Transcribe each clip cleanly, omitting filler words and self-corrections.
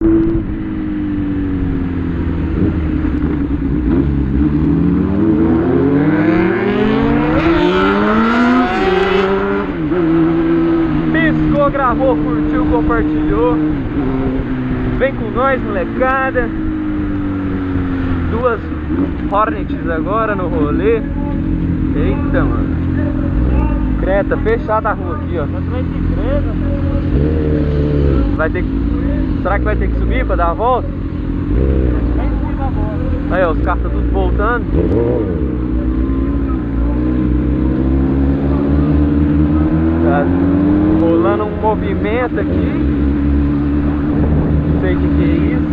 Piscou, gravou, curtiu, compartilhou. Vem com nós, molecada. 2 Hornets agora no rolê. Eita, mano. Creta, fechada a rua aqui, ó. Vai ter que... Será que vai ter que subir pra dar a volta? Aí, ó, os carros estão tudo voltando. Tá rolando um movimento aqui. Não sei o que é isso.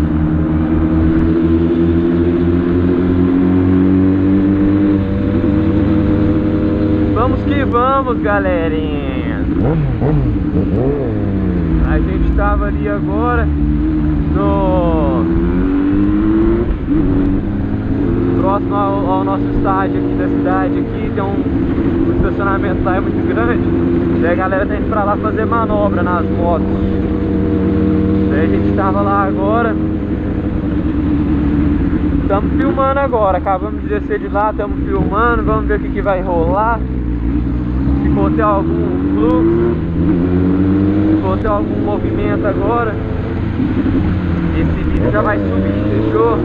Vamos que vamos, galerinha. A gente tava ali agora no próximo ao nosso estádio aqui da cidade aqui. Tem o estacionamento lá é muito grande. Daí a galera tá indo pra lá fazer manobra nas motos. Daí a gente tava lá agora. Estamos filmando agora. Acabamos de descer de lá, estamos filmando. Vamos ver o que vai rolar. Se for ter algum fluxo, se for ter algum movimento agora, esse vídeo já vai subir, fechou?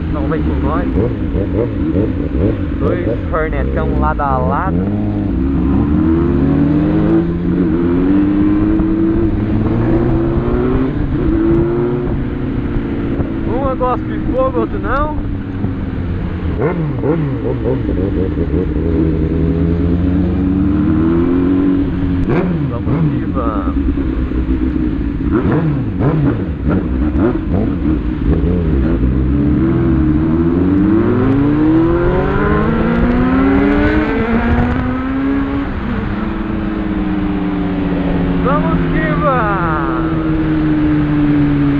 Então vem com nós. 2 Hornetão lado a lado. Um gosta de fogo, outro não. Vamos que vamos. Vamos que vamos.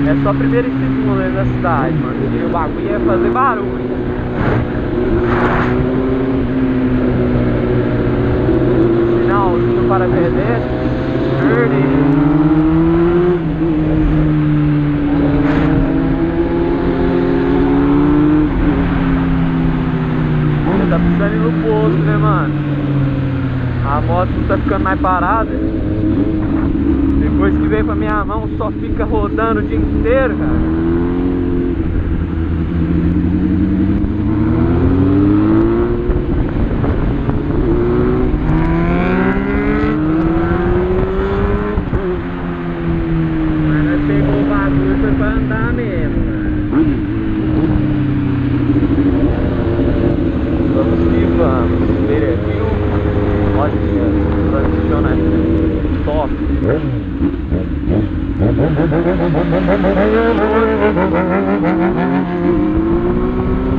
É só primeiro e segundo aí na cidade, mano. E o bagulho é fazer barulho. Sinalzinho para pedestre verde. Você tá precisando ir no posto, né, mano? A moto não tá ficando mais parada. Depois que veio pra minha mão só fica rodando o dia inteiro, cara.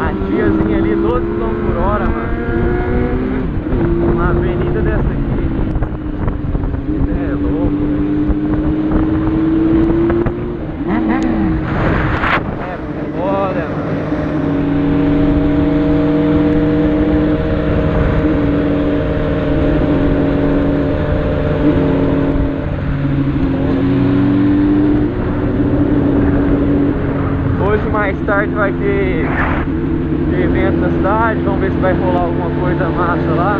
A tiazinha ali 12 km/h, mano. Uma avenida dessa aqui. É louco, é foda, mano. Mais tarde vai ter evento na cidade, vamos ver se vai rolar alguma coisa massa lá.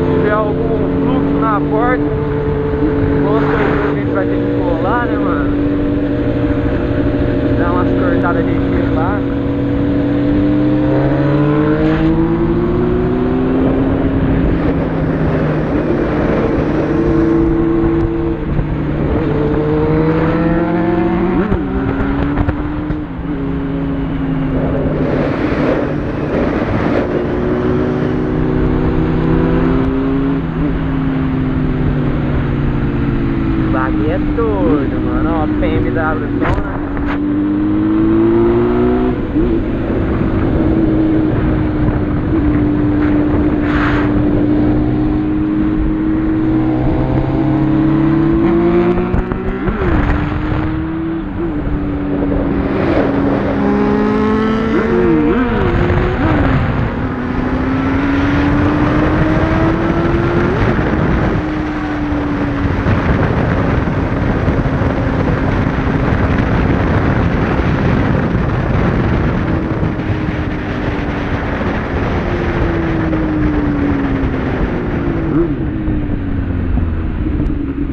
Se tiver algum fluxo na porta, com certeza a gente vai ter que colar, né, mano? Dar umas cortadas de tiro lá. É doido, mano. Ó, BMW zona.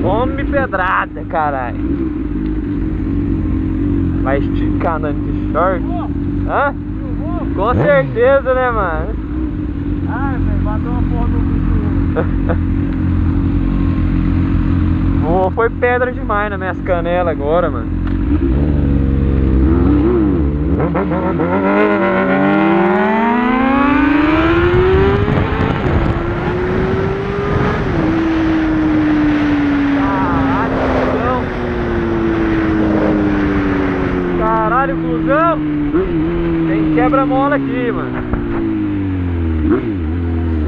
Tome pedrada, caralho. Vai esticar andando de short? Hã? Com certeza, né, mano? Ai, velho, bateu uma porra do Oh, foi pedra demais nas minhas canelas agora, mano. Caralho, cuzão! Tem quebra-mola aqui, mano.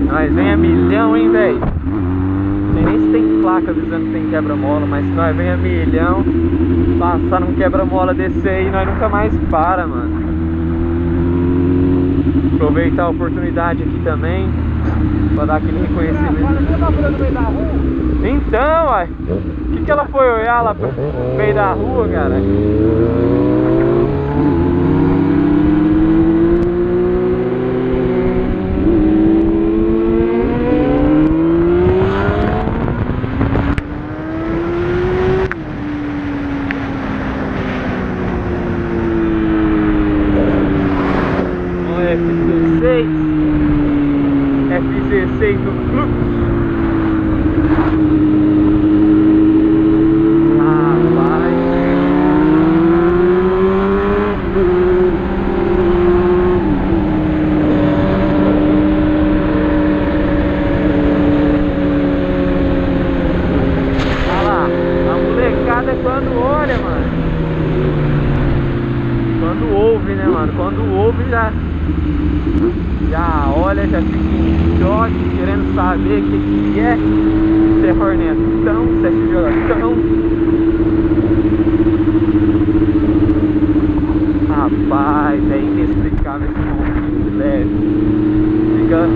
Nós vem a milhão, hein, velho. Não sei nem se tem placa avisando que tem quebra-mola, mas se nós vem a milhão, passar num quebra-mola desse aí, nós nunca mais para, mano. Aproveitar a oportunidade aqui também, pra dar aquele reconhecimento. Você tá falando no meio da rua? Então, uai, o que ela foi olhar lá pro meio da rua, cara? F16 no fluxo. Rapaz. Olha lá, a molecada quando olha, mano. Quando ouve, né, mano? Quando ouve já olha, já fica em choque, querendo saber o que é. Se é Hornetão, se é Tijolão. Rapaz, é inexplicável esse montinho de leve. Fica...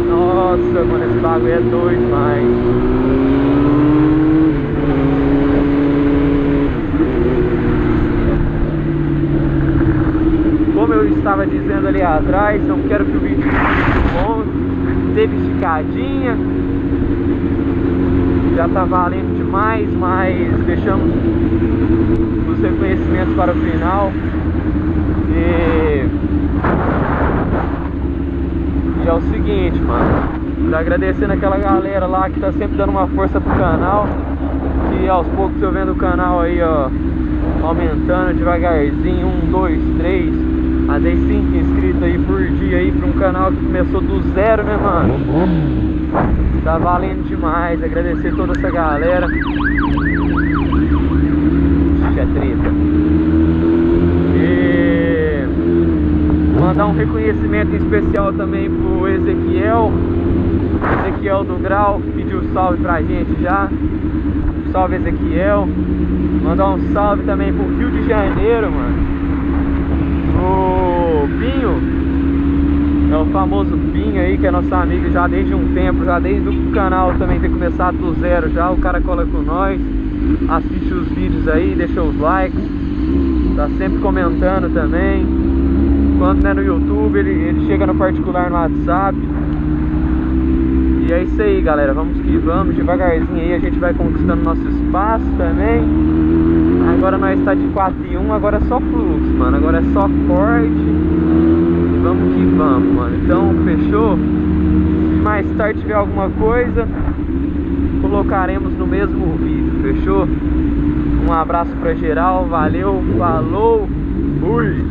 Nossa, mano, esse bagulho é doido demais. Como eu estava dizendo ali atrás, não quero que o vídeo fique muito longo. Teve esticadinha, já tá valendo demais, mas deixamos os reconhecimentos para o final. E é o seguinte, mano, tô agradecendo aquela galera lá que tá sempre dando uma força pro canal. E aos poucos eu vendo o canal aí, ó, aumentando devagarzinho, 1, 2, 3, às vezes 5 inscritos aí por dia aí pra um canal que começou do zero, né, mano? Tá valendo demais, agradecer toda essa galera. Ixi, é treta. E mandar um reconhecimento especial também pro Ezequiel do Grau, pediu salve pra gente já. Salve, Ezequiel. Mandar um salve também pro Rio de Janeiro, mano. O Pinho, é o famoso Pinho aí, que é nosso amigo já desde um tempo, já desde o canal também ter começado do zero já. O cara cola com nós, assiste os vídeos aí, deixa os likes, tá sempre comentando também. Quando não é no YouTube, ele chega no particular no WhatsApp. E é isso aí, galera, vamos que vamos, devagarzinho aí a gente vai conquistando nosso espaço também. Agora nós está de 4 em 1, agora é só fluxo, mano, agora é só corte. E vamos que vamos, mano. Então, fechou? Se mais tarde tiver alguma coisa, colocaremos no mesmo vídeo, fechou? Um abraço pra geral, valeu, falou, fui!